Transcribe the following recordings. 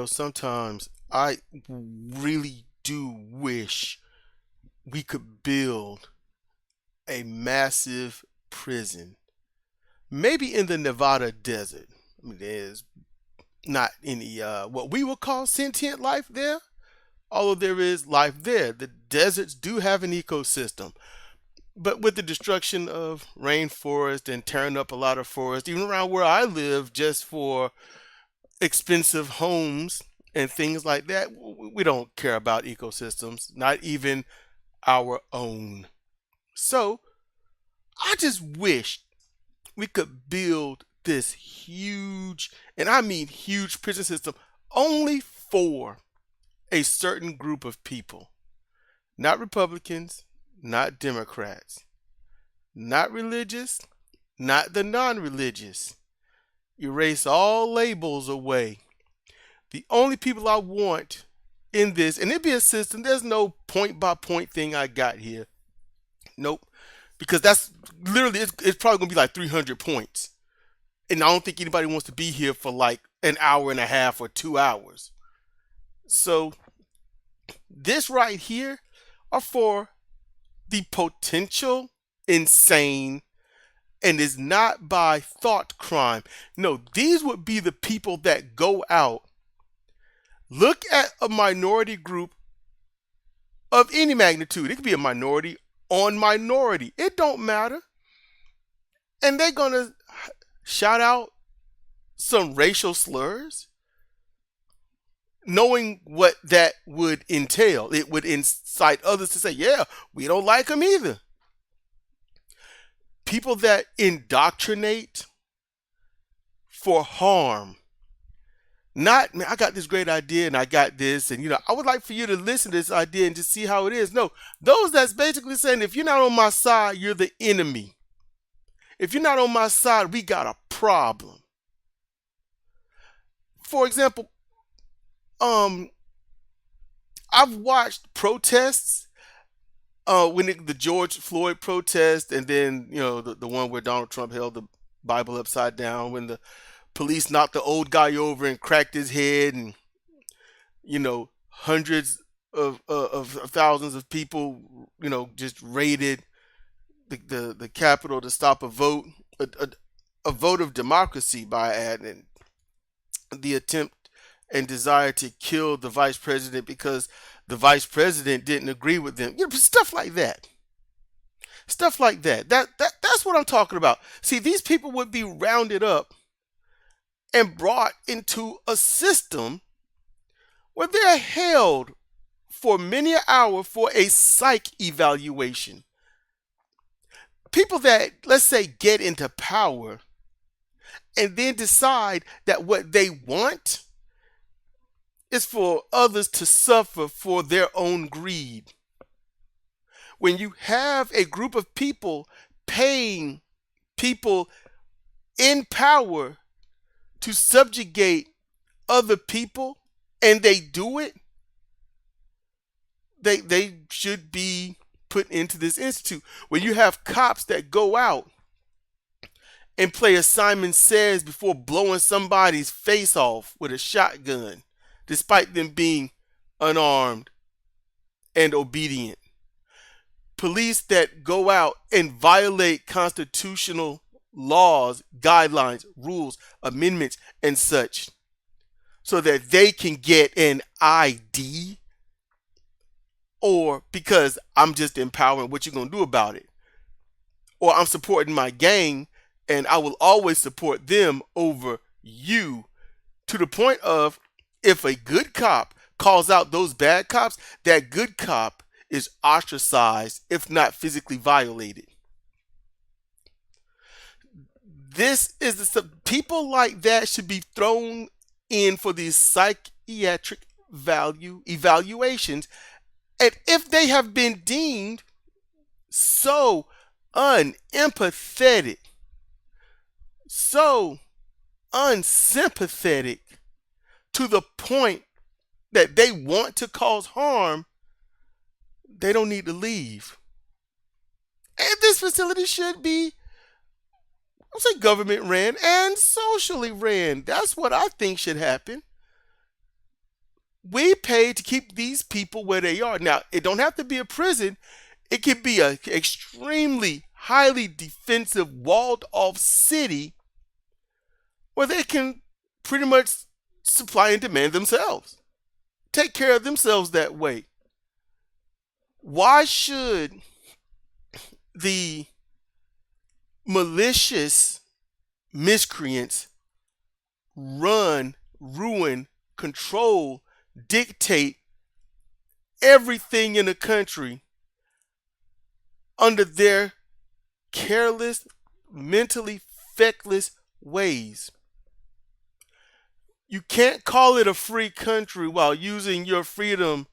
Sometimes I really do wish we could build a massive prison, maybe in the Nevada desert. I mean, there's not any what we would call sentient life there, although there is life there. The deserts do have an ecosystem, but with the destruction of rainforest and tearing up a lot of forest, even around where I live, just for expensive homes and things like that, we don't care about ecosystems, not even our own. So I just wish we could build this huge, and I mean huge, prison system only for a certain group of people. Not Republicans, not Democrats, not religious, not the non religious. Erase all labels away. The only people I want in this, and it'd be a system, there's no point by point thing I got here. Nope. Because that's literally, it's probably going to be like 300 points. And I don't think anybody wants to be here for like an hour and a half or 2 hours. So this right here are for the potential insane, and is not by thought crime. No, these would be the people that go out, look at a minority group of any magnitude. It could be a minority on minority. It don't matter. And they're going to shout out some racial slurs, knowing what that would entail. It would incite others to say, yeah, we don't like them either. People that indoctrinate for harm. Not, man, I got this great idea and I got this, and I would like for you to listen to this idea and just see how it is. No, those that's basically saying, if you're not on my side, you're the enemy. If you're not on my side, we got a problem. For example, I've watched protests, when the George Floyd protest, and then the one where Donald Trump held the Bible upside down, when the police knocked the old guy over and cracked his head, and hundreds of thousands of people just raided the Capitol to stop a vote, a vote of democracy by adding the attempt and desire to kill the vice president because the vice president didn't agree with them. Stuff like that. Stuff like that. That's what I'm talking about. See, these people would be rounded up and brought into a system where they're held for many an hour for a psych evaluation. People that, let's say, get into power and then decide that what they want is for others to suffer for their own greed. When you have a group of people paying people in power to subjugate other people, and they do it, they should be put into this institute. When you have cops that go out and play a Simon Says before blowing somebody's face off with a shotgun, despite them being unarmed and obedient. Police that go out and violate constitutional laws, guidelines, rules, amendments, and such, so that they can get an ID, or because I'm just empowering, what you gonna do about it? Or I'm supporting my gang and I will always support them over you, to the point of, if a good cop calls out those bad cops, that good cop is ostracized, if not physically violated. This is people like that should be thrown in for these psychiatric value evaluations. And if they have been deemed so unempathetic, so unsympathetic, to the point that they want to cause harm, they don't need to leave. And this facility should be, I'll say, government ran and socially ran. That's what I think should happen. We pay to keep these people where they are. Now, it don't have to be a prison. It could be an extremely highly defensive, walled off city where they can pretty much supply and demand themselves, take care of themselves that way. Why should the malicious miscreants run, ruin, control, dictate everything in the country under their careless, mentally feckless ways? You can't call it a free country while using your freedom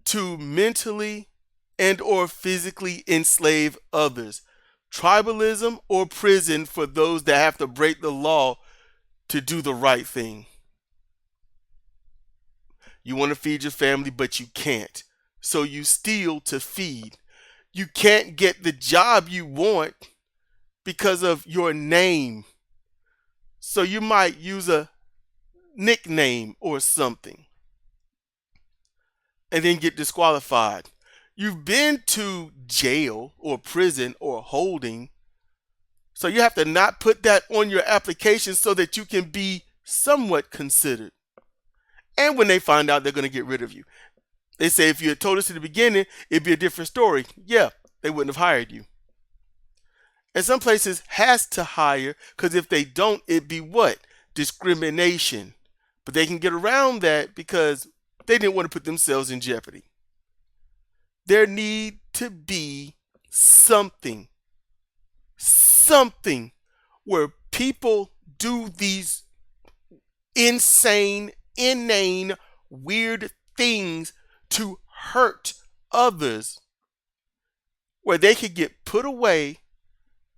to mentally and or physically enslave others. Tribalism or prison for those that have to break the law to do the right thing. You want to feed your family, but you can't. So you steal to feed. You can't get the job you want because of your name. So you might use a nickname or something and then get disqualified. You've been to jail or prison or holding, so you have to not put that on your application so that you can be somewhat considered. And when they find out, they're going to get rid of you. They say if you had told us in the beginning, it'd be a different story. Yeah, they wouldn't have hired you. And some places has to hire, because if they don't, it'd be what? Discrimination. But they can get around that because they didn't want to put themselves in jeopardy. There need to be something where people do these insane, inane, weird things to hurt others, where they could get put away,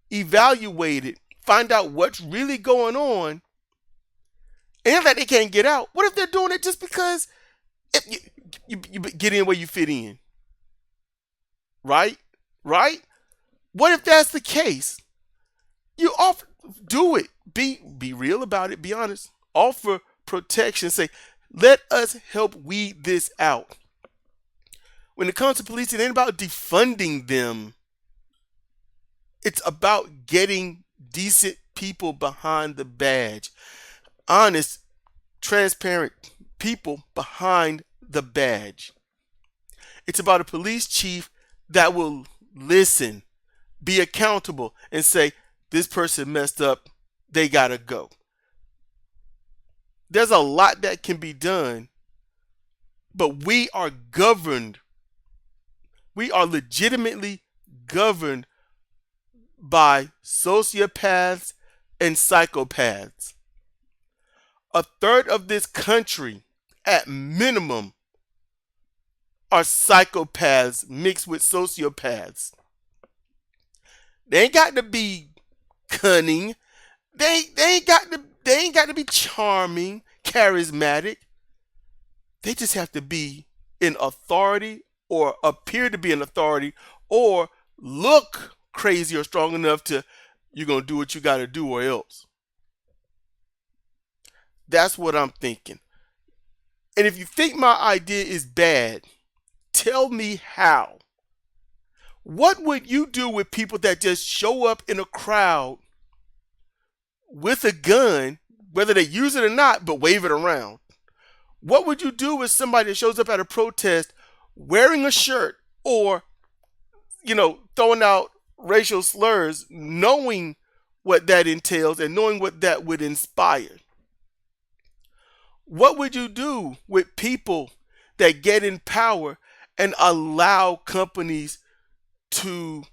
evaluated, find out what's really going on, and that they can't get out. What if they're doing it just because you get in where you fit in? Right? What if that's the case? You offer, do it. Be real about it. Be honest. Offer protection. Say, let us help weed this out. When it comes to police, it ain't about defunding them. It's about getting decent people behind the badge. Honest, transparent people behind the badge. It's about a police chief that will listen, be accountable, and say, this person messed up, they gotta go. There's a lot that can be done, but we are governed. We are legitimately governed by sociopaths and psychopaths. A third of this country, at minimum, are psychopaths mixed with sociopaths. They ain't got to be cunning. They ain't got to be charming, charismatic. They just have to be in authority, or appear to be in authority, or look crazy or strong enough to, you're going to do what you got to do or else. That's what I'm thinking. And if you think my idea is bad, tell me how. What would you do with people that just show up in a crowd with a gun, whether they use it or not, but wave it around? What would you do with somebody that shows up at a protest wearing a shirt, or, throwing out racial slurs, knowing what that entails and knowing what that would inspire? What would you do with people that get in power and allow companies to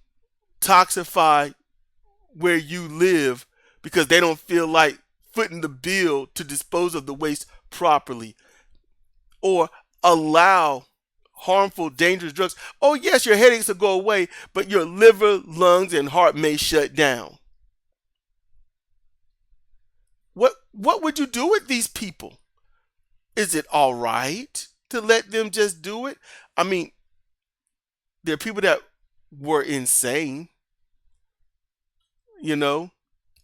toxify where you live because they don't feel like footing the bill to dispose of the waste properly, or allow harmful, dangerous drugs? Oh yes, your headaches will go away, but your liver, lungs, and heart may shut down. What would you do with these people? Is it all right to let them just do it? I mean, there are people that were insane, and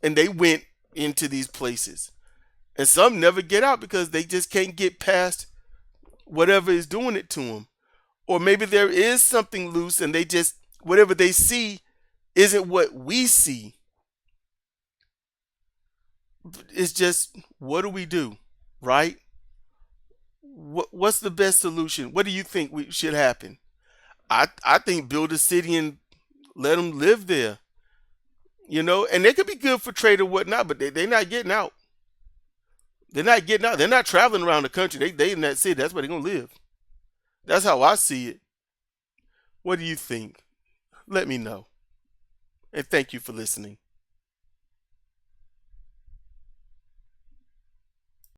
they went into these places. And some never get out because they just can't get past whatever is doing it to them. Or maybe there is something loose and they just, whatever they see isn't what we see. It's just, what do we do, right? What's the best solution? What do you think should happen? I think build a city and let them live there, and they could be good for trade or whatnot, but they're not getting out. They're not getting out. They're not traveling around the country. They in that city. That's where they're going to live. That's how I see it. What do you think? Let me know. And thank you for listening.